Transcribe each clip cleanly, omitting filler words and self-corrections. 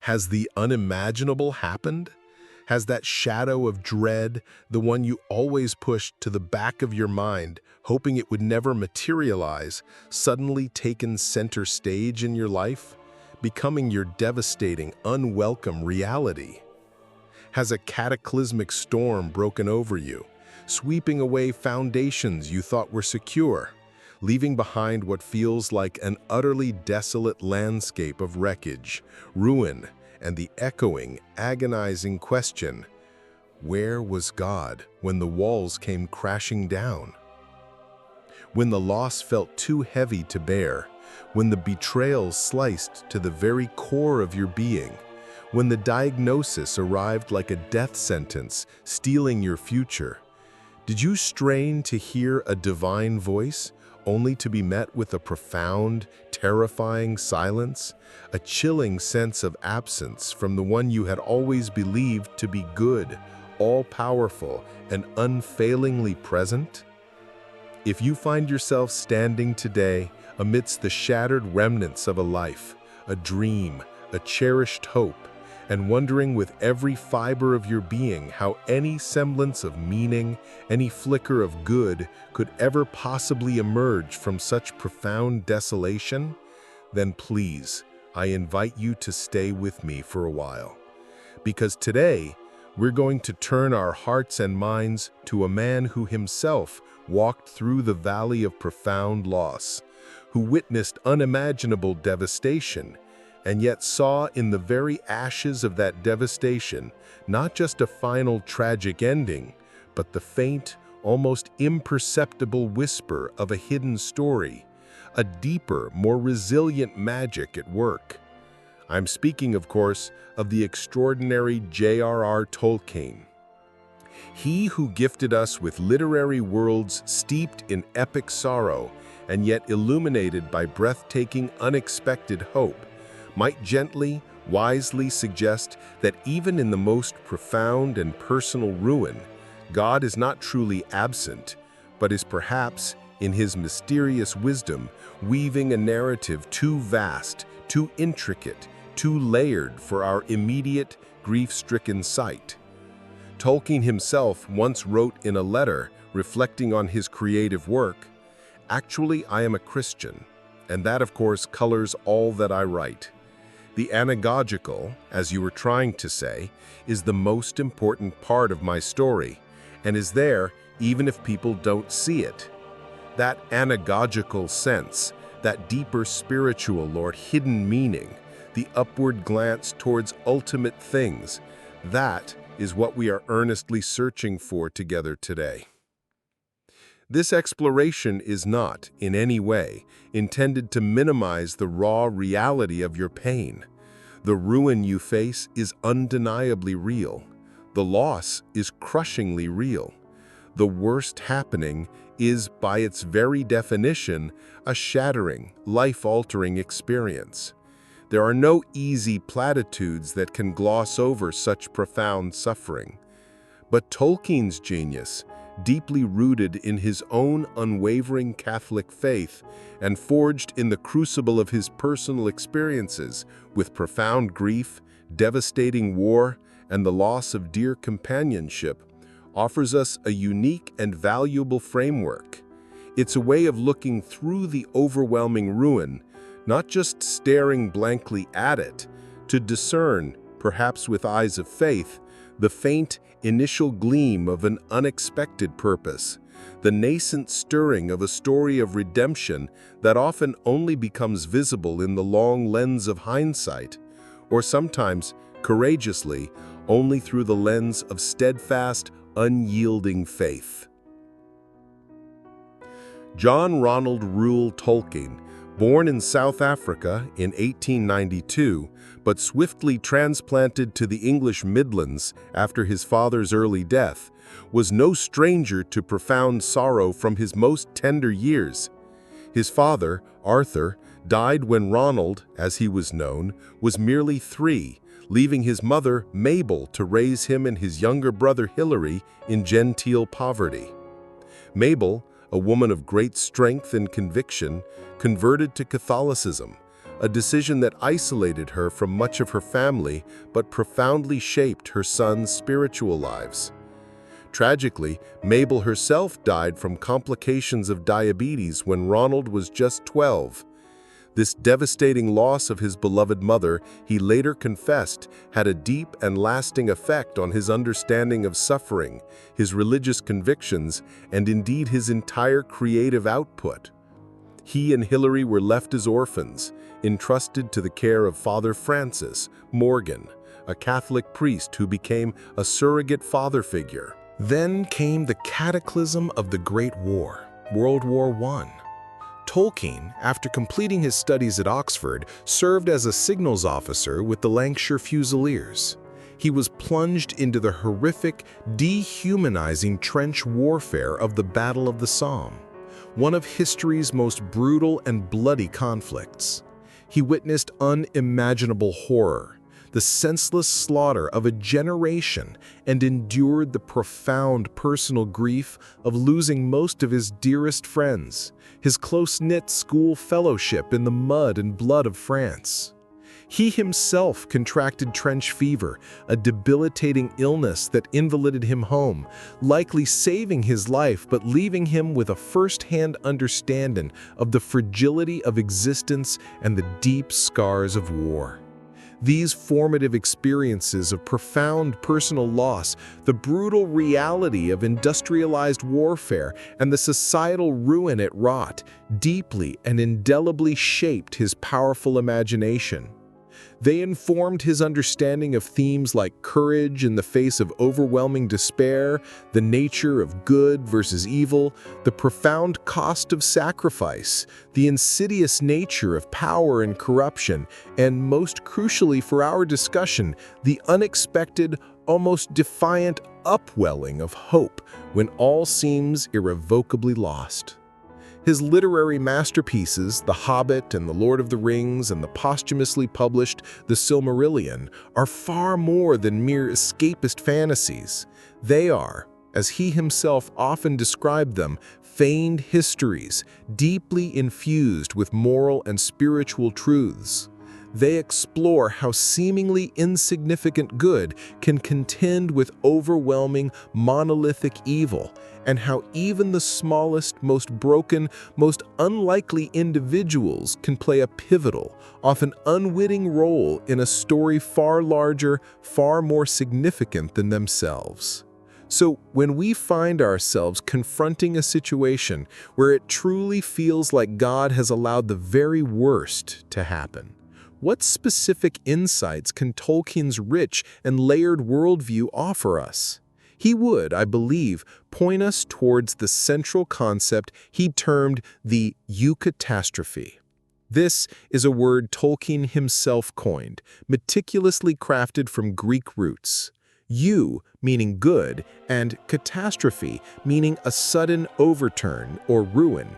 Has the unimaginable happened? Has that shadow of dread, the one you always pushed to the back of your mind, hoping it would never materialize, suddenly taken center stage in your life, becoming your devastating, unwelcome reality? Has a cataclysmic storm broken over you, sweeping away foundations you thought were secure, leaving behind what feels like an utterly desolate landscape of wreckage, ruin, and the echoing, agonizing question, where was God when the walls came crashing down? When the loss felt too heavy to bear, when the betrayal sliced to the very core of your being, when the diagnosis arrived like a death sentence, stealing your future, did you strain to hear a divine voice, only to be met with a profound, terrifying silence, a chilling sense of absence from the one you had always believed to be good, all-powerful, and unfailingly present? If you find yourself standing today amidst the shattered remnants of a life, a dream, a cherished hope, and wondering with every fiber of your being how any semblance of meaning, any flicker of good could ever possibly emerge from such profound desolation, then please, I invite you to stay with me for a while. Because today, we're going to turn our hearts and minds to a man who himself walked through the valley of profound loss, who witnessed unimaginable devastation, and yet saw in the very ashes of that devastation not just a final tragic ending, but the faint, almost imperceptible whisper of a hidden story, a deeper, more resilient magic at work. I'm speaking, of course, of the extraordinary J.R.R. Tolkien. He who gifted us with literary worlds steeped in epic sorrow and yet illuminated by breathtaking, unexpected hope, might gently, wisely suggest that even in the most profound and personal ruin, God is not truly absent, but is perhaps, in his mysterious wisdom, weaving a narrative too vast, too intricate, too layered for our immediate, grief-stricken sight. Tolkien himself once wrote in a letter reflecting on his creative work, "Actually, I am a Christian, and that, of course, colors all that I write. The anagogical, as you were trying to say, is the most important part of my story, and is there even if people don't see it. That anagogical sense, that deeper spiritual or hidden meaning, the upward glance towards ultimate things, that is what we are earnestly searching for together today." This exploration is not, in any way, intended to minimize the raw reality of your pain. The ruin you face is undeniably real. The loss is crushingly real. The worst happening is, by its very definition, a shattering, life-altering experience. There are no easy platitudes that can gloss over such profound suffering. But Tolkien's genius, deeply rooted in his own unwavering Catholic faith and forged in the crucible of his personal experiences with profound grief, devastating war, and the loss of dear companionship, offers us a unique and valuable framework. It's a way of looking through the overwhelming ruin, not just staring blankly at it, to discern, perhaps with eyes of faith, the faint, initial gleam of an unexpected purpose, the nascent stirring of a story of redemption that often only becomes visible in the long lens of hindsight, or sometimes, courageously, only through the lens of steadfast, unyielding faith. John Ronald Reuel Tolkien, born in South Africa in 1892, but swiftly transplanted to the English Midlands after his father's early death, was no stranger to profound sorrow from his most tender years. His father, Arthur, died when Ronald, as he was known, was merely 3, leaving his mother, Mabel, to raise him and his younger brother Hilary in genteel poverty. Mabel, a woman of great strength and conviction, converted to Catholicism, a decision that isolated her from much of her family but profoundly shaped her sons' spiritual lives. Tragically, Mabel herself died from complications of diabetes when Ronald was just 12. This devastating loss of his beloved mother, he later confessed, had a deep and lasting effect on his understanding of suffering, his religious convictions, and indeed his entire creative output. He and Hilary were left as orphans, entrusted to the care of Father Francis Morgan, a Catholic priest who became a surrogate father figure. Then came the cataclysm of the Great War, World War I. Tolkien, after completing his studies at Oxford, served as a signals officer with the Lancashire Fusiliers. He was plunged into the horrific, dehumanizing trench warfare of the Battle of the Somme, one of history's most brutal and bloody conflicts. He witnessed unimaginable horror, the senseless slaughter of a generation, and endured the profound personal grief of losing most of his dearest friends, his close-knit school fellowship in the mud and blood of France. He himself contracted trench fever, a debilitating illness that invalided him home, likely saving his life but leaving him with a first-hand understanding of the fragility of existence and the deep scars of war. These formative experiences of profound personal loss, the brutal reality of industrialized warfare, and the societal ruin it wrought, deeply and indelibly shaped his powerful imagination. They informed his understanding of themes like courage in the face of overwhelming despair, the nature of good versus evil, the profound cost of sacrifice, the insidious nature of power and corruption, and most crucially for our discussion, the unexpected, almost defiant upwelling of hope when all seems irrevocably lost. His literary masterpieces, The Hobbit and The Lord of the Rings, and the posthumously published The Silmarillion, are far more than mere escapist fantasies. They are, as he himself often described them, feigned histories, deeply infused with moral and spiritual truths. They explore how seemingly insignificant good can contend with overwhelming, monolithic evil, and how even the smallest, most broken, most unlikely individuals can play a pivotal, often unwitting role in a story far larger, far more significant than themselves. So when we find ourselves confronting a situation where it truly feels like God has allowed the very worst to happen, what specific insights can Tolkien's rich and layered worldview offer us? He would, I believe, point us towards the central concept he termed the eucatastrophe. This is a word Tolkien himself coined, meticulously crafted from Greek roots. Eu meaning good, and catastrophe meaning a sudden overturn or ruin.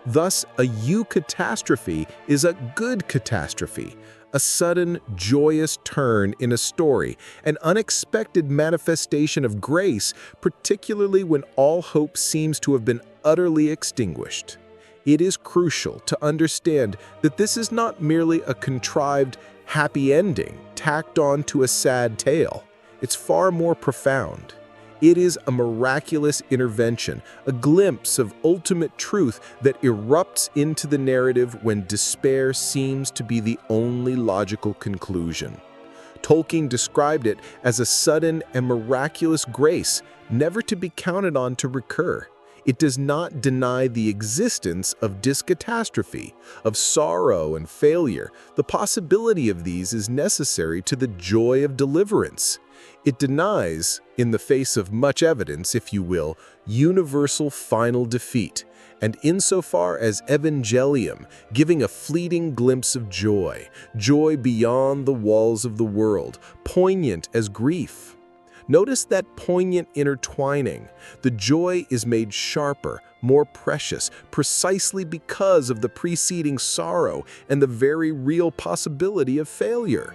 Thus, a eucatastrophe is a good catastrophe, a sudden, joyous turn in a story, an unexpected manifestation of grace, particularly when all hope seems to have been utterly extinguished. It is crucial to understand that this is not merely a contrived, happy ending tacked on to a sad tale. It's far more profound. It is a miraculous intervention, a glimpse of ultimate truth that erupts into the narrative when despair seems to be the only logical conclusion. Tolkien described it as a sudden and miraculous grace, never to be counted on to recur. It does not deny the existence of discatastrophe, of sorrow and failure. The possibility of these is necessary to the joy of deliverance. It denies, in the face of much evidence, if you will, universal final defeat, and insofar as evangelium, giving a fleeting glimpse of joy, joy beyond the walls of the world, poignant as grief. Notice that poignant intertwining. The joy is made sharper, more precious, precisely because of the preceding sorrow and the very real possibility of failure.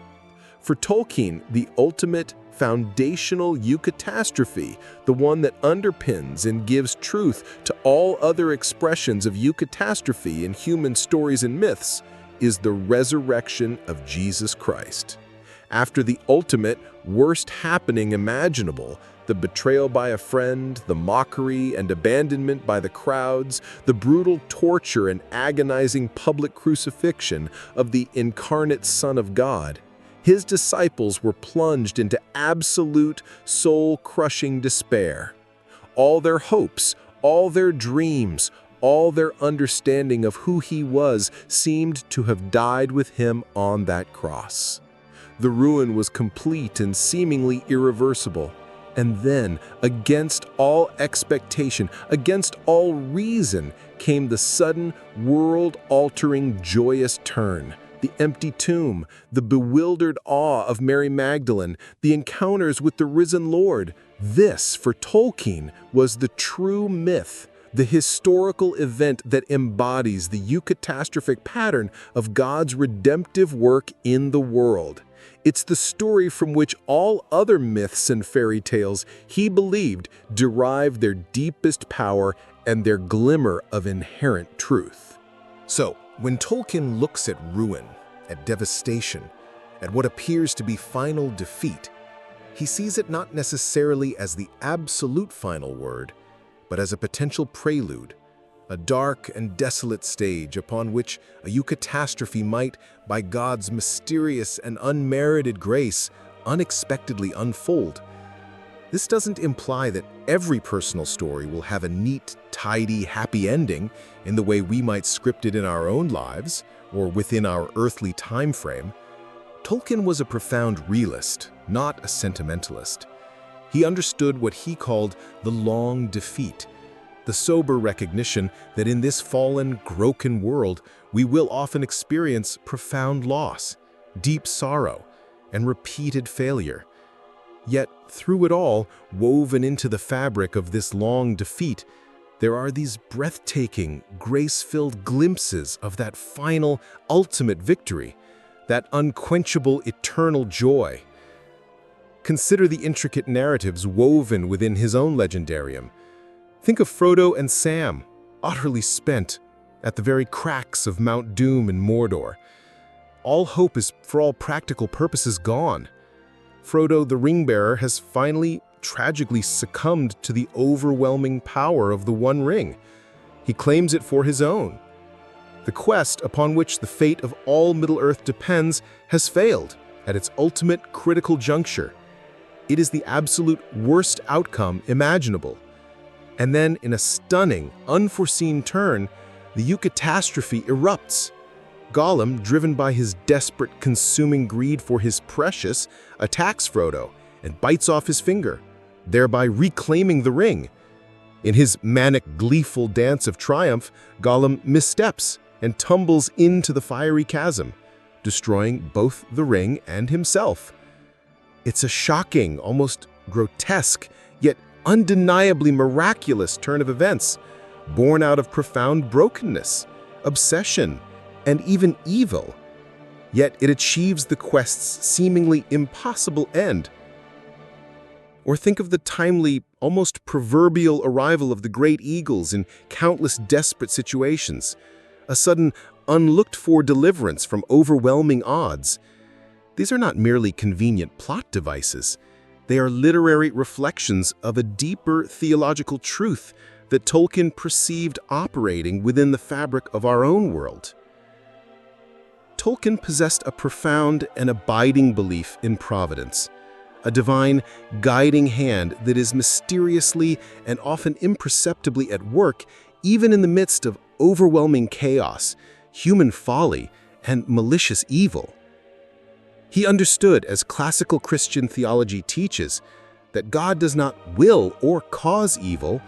For Tolkien, the ultimate, foundational eucatastrophe, the one that underpins and gives truth to all other expressions of eucatastrophe in human stories and myths, is the resurrection of Jesus Christ. After the ultimate, worst happening imaginable, the betrayal by a friend, the mockery and abandonment by the crowds, the brutal torture and agonizing public crucifixion of the incarnate Son of God, his disciples were plunged into absolute, soul-crushing despair. All their hopes, all their dreams, all their understanding of who he was seemed to have died with him on that cross. The ruin was complete and seemingly irreversible. And then, against all expectation, against all reason, came the sudden, world-altering, joyous turn. The empty tomb, the bewildered awe of Mary Magdalene, the encounters with the risen Lord. This, for Tolkien, was the true myth, the historical event that embodies the eucatastrophic pattern of God's redemptive work in the world. It's the story from which all other myths and fairy tales, he believed, derive their deepest power and their glimmer of inherent truth. So, when Tolkien looks at ruin, at devastation, at what appears to be final defeat, he sees it not necessarily as the absolute final word, but as a potential prelude, a dark and desolate stage upon which a eucatastrophe might, by God's mysterious and unmerited grace, unexpectedly unfold. This doesn't imply that every personal story will have a neat, tidy, happy ending in the way we might script it in our own lives or within our earthly time frame. Tolkien was a profound realist, not a sentimentalist. He understood what he called the long defeat, the sober recognition that in this fallen, broken world, we will often experience profound loss, deep sorrow, and repeated failure. Yet, through it all, woven into the fabric of this long defeat, there are these breathtaking, grace-filled glimpses of that final, ultimate victory, that unquenchable, eternal joy. Consider the intricate narratives woven within his own legendarium. Think of Frodo and Sam, utterly spent, at the very cracks of Mount Doom in Mordor. All hope is, for all practical purposes, gone. Frodo the Ring-Bearer has finally, tragically succumbed to the overwhelming power of the One Ring. He claims it for his own. The quest upon which the fate of all Middle-earth depends has failed at its ultimate critical juncture. It is the absolute worst outcome imaginable. And then, in a stunning, unforeseen turn, the eucatastrophe erupts. Gollum, driven by his desperate, consuming greed for his precious, attacks Frodo and bites off his finger, thereby reclaiming the ring. In his manic, gleeful dance of triumph, Gollum missteps and tumbles into the fiery chasm, destroying both the ring and himself. It's a shocking, almost grotesque, yet undeniably miraculous turn of events, born out of profound brokenness, obsession, and even evil. Yet it achieves the quest's seemingly impossible end. Or think of the timely, almost proverbial arrival of the great eagles in countless desperate situations, a sudden, unlooked-for deliverance from overwhelming odds. These are not merely convenient plot devices. They are literary reflections of a deeper theological truth that Tolkien perceived operating within the fabric of our own world. Tolkien possessed a profound and abiding belief in providence, a divine, guiding hand that is mysteriously and often imperceptibly at work even in the midst of overwhelming chaos, human folly, and malicious evil. He understood, as classical Christian theology teaches, that God does not will or cause evil,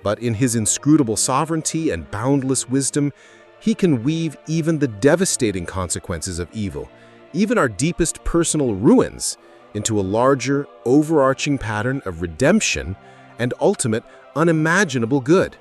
but in his inscrutable sovereignty and boundless wisdom, he can weave even the devastating consequences of evil, even our deepest personal ruins, into a larger, overarching pattern of redemption and ultimate, unimaginable good.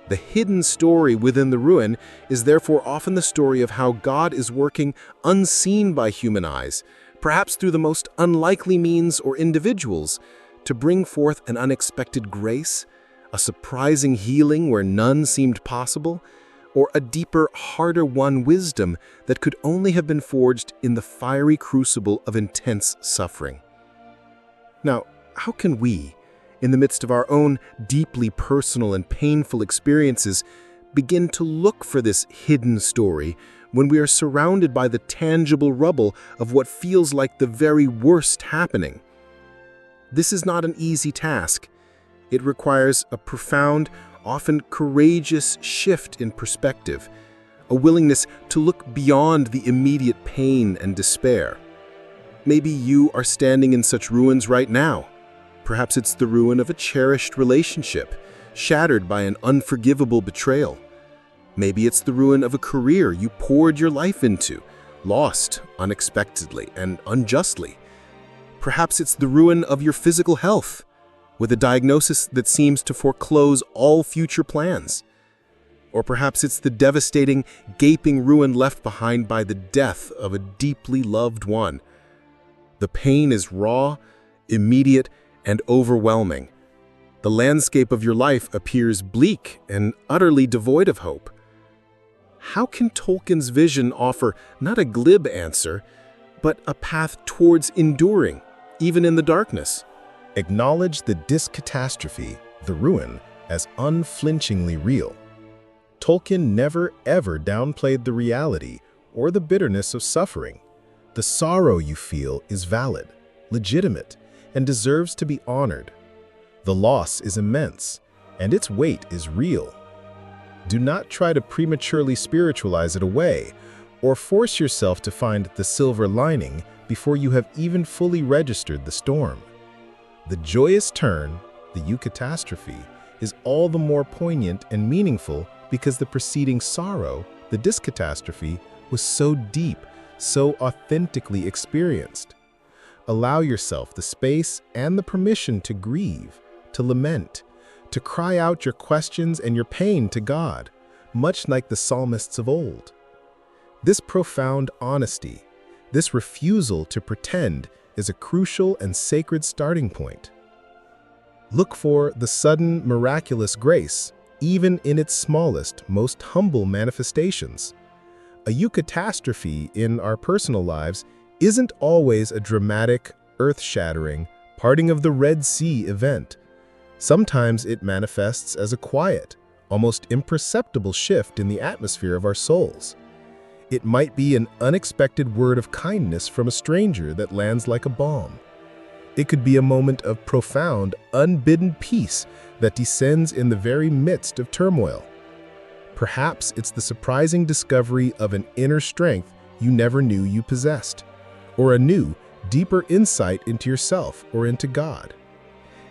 The hidden story within the ruin is therefore often the story of how God is working unseen by human eyes, perhaps through the most unlikely means or individuals, to bring forth an unexpected grace, a surprising healing where none seemed possible, or a deeper, harder-won wisdom that could only have been forged in the fiery crucible of intense suffering. Now, how can we, in the midst of our own deeply personal and painful experiences, begin to look for this hidden story when we are surrounded by the tangible rubble of what feels like the very worst happening? This is not an easy task. It requires a profound, often courageous shift in perspective, a willingness to look beyond the immediate pain and despair. Maybe you are standing in such ruins right now. Perhaps it's the ruin of a cherished relationship, shattered by an unforgivable betrayal. Maybe it's the ruin of a career you poured your life into, lost unexpectedly and unjustly. Perhaps it's the ruin of your physical health, with a diagnosis that seems to foreclose all future plans. Or perhaps it's the devastating, gaping ruin left behind by the death of a deeply loved one. The pain is raw, immediate, and overwhelming. The landscape of your life appears bleak and utterly devoid of hope. How can Tolkien's vision offer not a glib answer, but a path towards enduring, even in the darkness? Acknowledge the discatastrophe, the ruin, as unflinchingly real. Tolkien never ever downplayed the reality or the bitterness of suffering. The sorrow you feel is valid, legitimate, and deserves to be honored. The loss is immense, and its weight is real. Do not try to prematurely spiritualize it away, or force yourself to find the silver lining before you have even fully registered the storm. The joyous turn, the eucatastrophe, is all the more poignant and meaningful because the preceding sorrow, the discatastrophe, was so deep, so authentically experienced. Allow yourself the space and the permission to grieve, to lament, to cry out your questions and your pain to God, much like the psalmists of old. This profound honesty, this refusal to pretend, is a crucial and sacred starting point. Look for the sudden, miraculous grace, even in its smallest, most humble manifestations. A eucatastrophe in our personal lives isn't always a dramatic, earth-shattering, parting of the Red Sea event. Sometimes it manifests as a quiet, almost imperceptible shift in the atmosphere of our souls. It might be an unexpected word of kindness from a stranger that lands like a balm. It could be a moment of profound, unbidden peace that descends in the very midst of turmoil. Perhaps it's the surprising discovery of an inner strength you never knew you possessed, or a new, deeper insight into yourself or into God.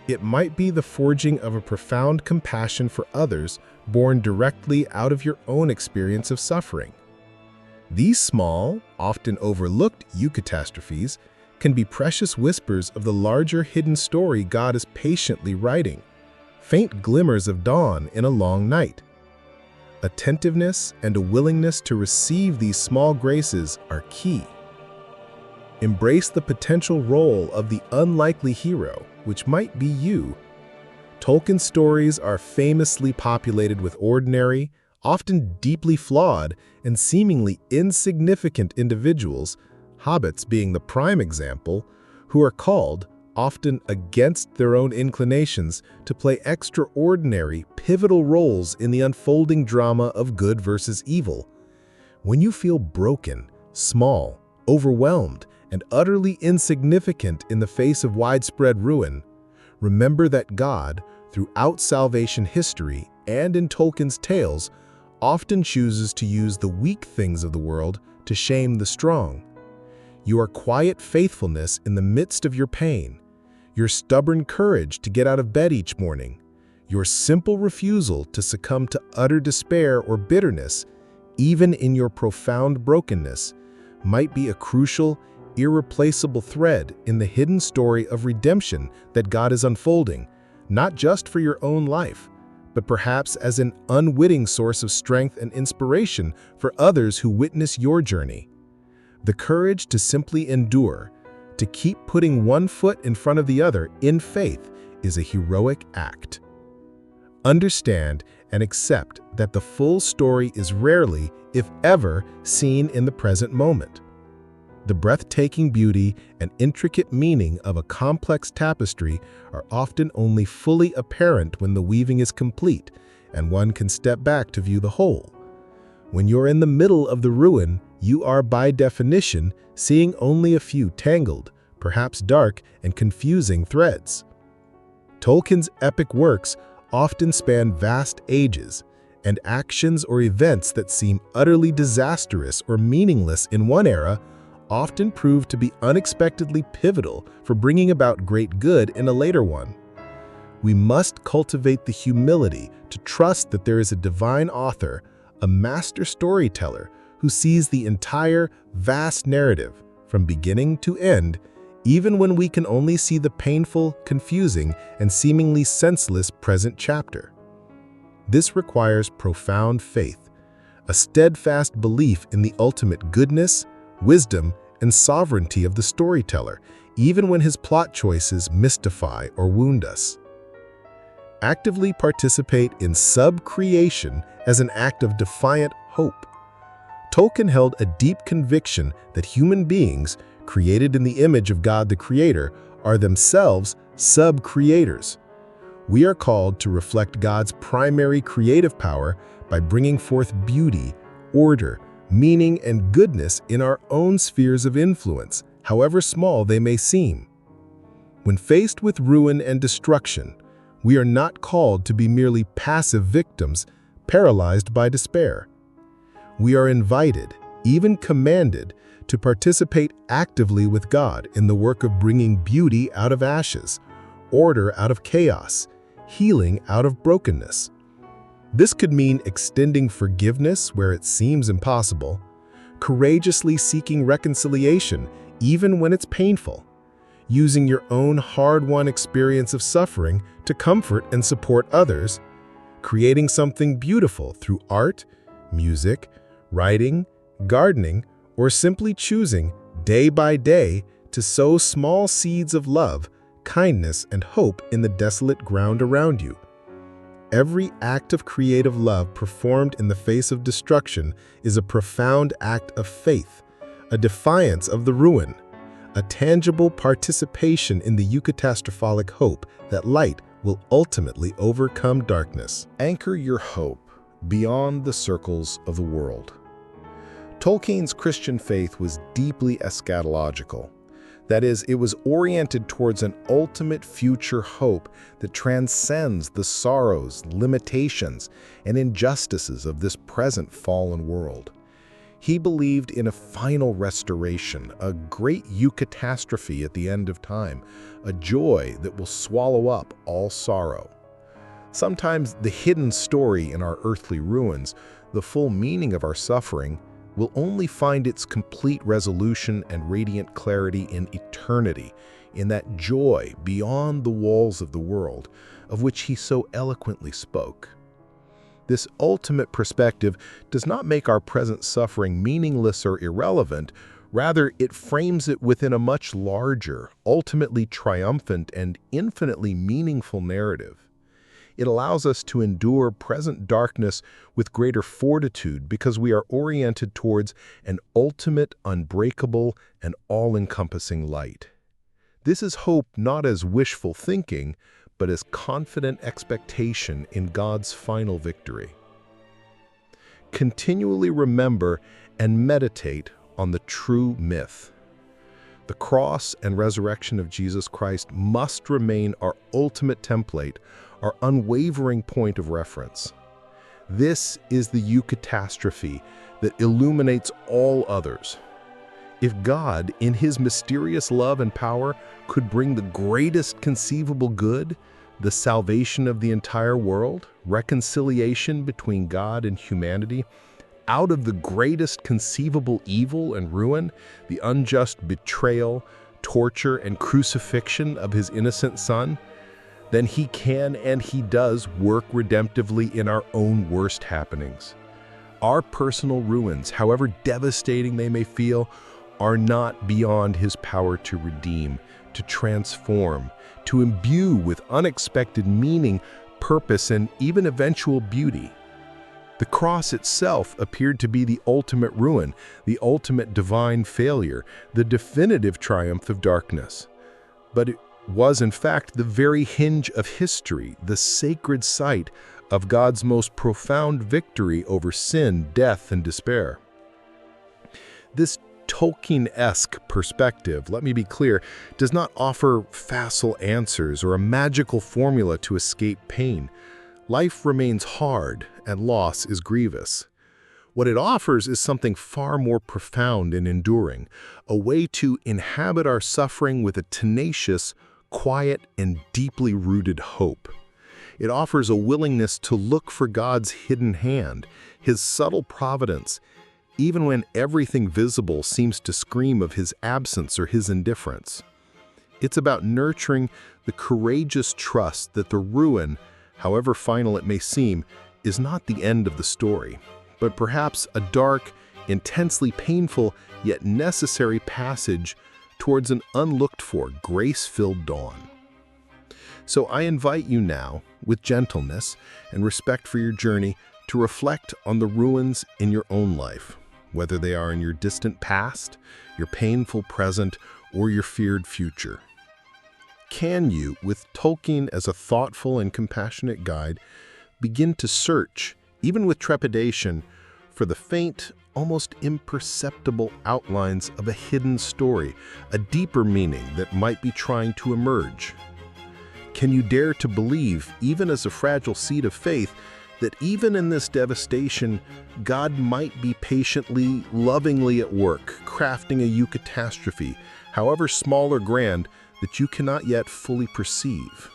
It might be the forging of a profound compassion for others born directly out of your own experience of suffering. These small, often overlooked eucatastrophes can be precious whispers of the larger hidden story God is patiently writing, faint glimmers of dawn in a long night. Attentiveness and a willingness to receive these small graces are key. Embrace the potential role of the unlikely hero, which might be you. Tolkien's stories are famously populated with ordinary, often deeply flawed and seemingly insignificant individuals, hobbits being the prime example, who are called, often against their own inclinations, to play extraordinary, pivotal roles in the unfolding drama of good versus evil. When you feel broken, small, overwhelmed, and utterly insignificant in the face of widespread ruin, remember that God, throughout salvation history and in Tolkien's tales, often chooses to use the weak things of the world to shame the strong. Your quiet faithfulness in the midst of your pain, your stubborn courage to get out of bed each morning, your simple refusal to succumb to utter despair or bitterness, even in your profound brokenness, might be a crucial, irreplaceable thread in the hidden story of redemption that God is unfolding, not just for your own life, but perhaps as an unwitting source of strength and inspiration for others who witness your journey. The courage to simply endure, to keep putting one foot in front of the other in faith, is a heroic act. Understand and accept that the full story is rarely, if ever, seen in the present moment. The breathtaking beauty and intricate meaning of a complex tapestry are often only fully apparent when the weaving is complete and one can step back to view the whole. When you're in the middle of the ruin, you are by definition seeing only a few tangled, perhaps dark and confusing threads. Tolkien's epic works often span vast ages, and actions or events that seem utterly disastrous or meaningless in one era often prove to be unexpectedly pivotal for bringing about great good in a later one. We must cultivate the humility to trust that there is a divine author, a master storyteller, who sees the entire, vast narrative from beginning to end, even when we can only see the painful, confusing, and seemingly senseless present chapter. This requires profound faith, a steadfast belief in the ultimate goodness, wisdom, and sovereignty of the storyteller, even when his plot choices mystify or wound us. Actively participate in sub-creation as an act of defiant hope. Tolkien held a deep conviction that human beings, created in the image of God the Creator, are themselves sub-creators. We are called to reflect God's primary creative power by bringing forth beauty, order, meaning, and goodness in our own spheres of influence, however small they may seem. When faced with ruin and destruction, we are not called to be merely passive victims, paralyzed by despair. We are invited, even commanded, to participate actively with God in the work of bringing beauty out of ashes, order out of chaos, healing out of brokenness. This could mean extending forgiveness where it seems impossible, courageously seeking reconciliation even when it's painful, using your own hard-won experience of suffering to comfort and support others, creating something beautiful through art, music, writing, gardening, or simply choosing, day by day, to sow small seeds of love, kindness, and hope in the desolate ground around you. Every act of creative love performed in the face of destruction is a profound act of faith, a defiance of the ruin, a tangible participation in the eucatastropholic hope that light will ultimately overcome darkness. Anchor your hope beyond the circles of the world. Tolkien's Christian faith was deeply eschatological. That is, it was oriented towards an ultimate future hope that transcends the sorrows, limitations, and injustices of this present fallen world. He believed in a final restoration, a great eucatastrophe at the end of time, a joy that will swallow up all sorrow. Sometimes the hidden story in our earthly ruins, the full meaning of our suffering, will only find its complete resolution and radiant clarity in eternity, in that joy beyond the walls of the world, of which he so eloquently spoke. This ultimate perspective does not make our present suffering meaningless or irrelevant. Rather, it frames it within a much larger, ultimately triumphant, and infinitely meaningful narrative. It allows us to endure present darkness with greater fortitude because we are oriented towards an ultimate, unbreakable, and all-encompassing light. This is hope not as wishful thinking, but as confident expectation in God's final victory. Continually remember and meditate on the true myth. The cross and resurrection of Jesus Christ must remain our ultimate template, our unwavering point of reference. This is the eucatastrophe that illuminates all others. If God, in his mysterious love and power, could bring the greatest conceivable good, the salvation of the entire world, reconciliation between God and humanity, out of the greatest conceivable evil and ruin, the unjust betrayal, torture, and crucifixion of his innocent Son, then he can and he does work redemptively in our own worst happenings. Our personal ruins, however devastating they may feel, are not beyond his power to redeem, to transform, to imbue with unexpected meaning, purpose, and even eventual beauty. The cross itself appeared to be the ultimate ruin, the ultimate divine failure, the definitive triumph of darkness. But it was, in fact, the very hinge of history, the sacred site of God's most profound victory over sin, death, and despair. This Tolkien-esque perspective, let me be clear, does not offer facile answers or a magical formula to escape pain. Life remains hard, and loss is grievous. What it offers is something far more profound and enduring, a way to inhabit our suffering with a tenacious, quiet, and deeply rooted hope. It offers a willingness to look for God's hidden hand, His subtle providence, even when everything visible seems to scream of His absence or His indifference. It's about nurturing the courageous trust that the ruin, however final it may seem, is not the end of the story, but perhaps a dark, intensely painful, yet necessary passage towards an unlooked-for, grace-filled dawn. So I invite you now, with gentleness and respect for your journey, to reflect on the ruins in your own life, whether they are in your distant past, your painful present, or your feared future. Can you, with Tolkien as a thoughtful and compassionate guide, begin to search, even with trepidation, for the faint, almost imperceptible outlines of a hidden story, a deeper meaning that might be trying to emerge? Can you dare to believe, even as a fragile seed of faith, that even in this devastation, God might be patiently, lovingly at work, crafting a eucatastrophe, however small or grand, that you cannot yet fully perceive?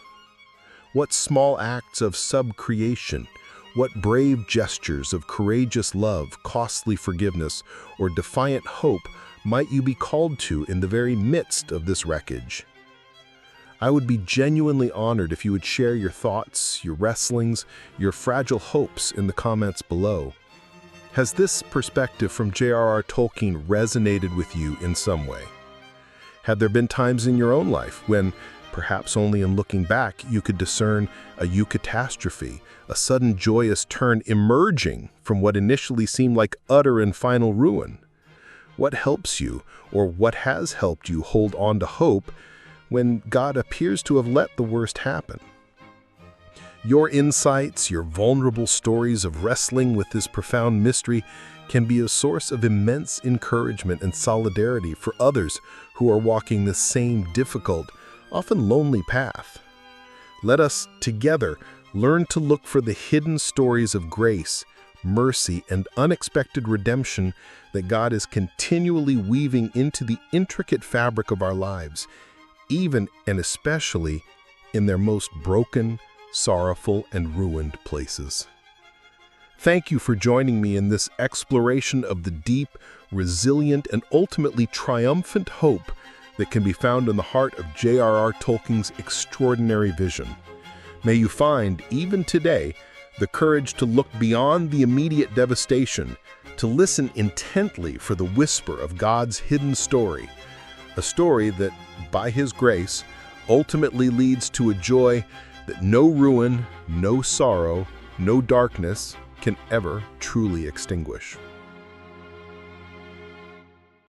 What small acts of subcreation, what brave gestures of courageous love, costly forgiveness, or defiant hope might you be called to in the very midst of this wreckage? I would be genuinely honored if you would share your thoughts, your wrestlings, your fragile hopes in the comments below. Has this perspective from J.R.R. Tolkien resonated with you in some way? Have there been times in your own life when, perhaps only in looking back, you could discern a eucatastrophe, a sudden joyous turn emerging from what initially seemed like utter and final ruin? What helps you, or what has helped you hold on to hope when God appears to have let the worst happen? Your insights, your vulnerable stories of wrestling with this profound mystery can be a source of immense encouragement and solidarity for others who are walking the same difficult, often lonely path. Let us, together, learn to look for the hidden stories of grace, mercy, and unexpected redemption that God is continually weaving into the intricate fabric of our lives, even and especially in their most broken, sorrowful, and ruined places. Thank you for joining me in this exploration of the deep, resilient, and ultimately triumphant hope that can be found in the heart of J.R.R. Tolkien's extraordinary vision. May you find, even today, the courage to look beyond the immediate devastation, to listen intently for the whisper of God's hidden story, a story that, by His grace, ultimately leads to a joy that no ruin, no sorrow, no darkness can ever truly extinguish.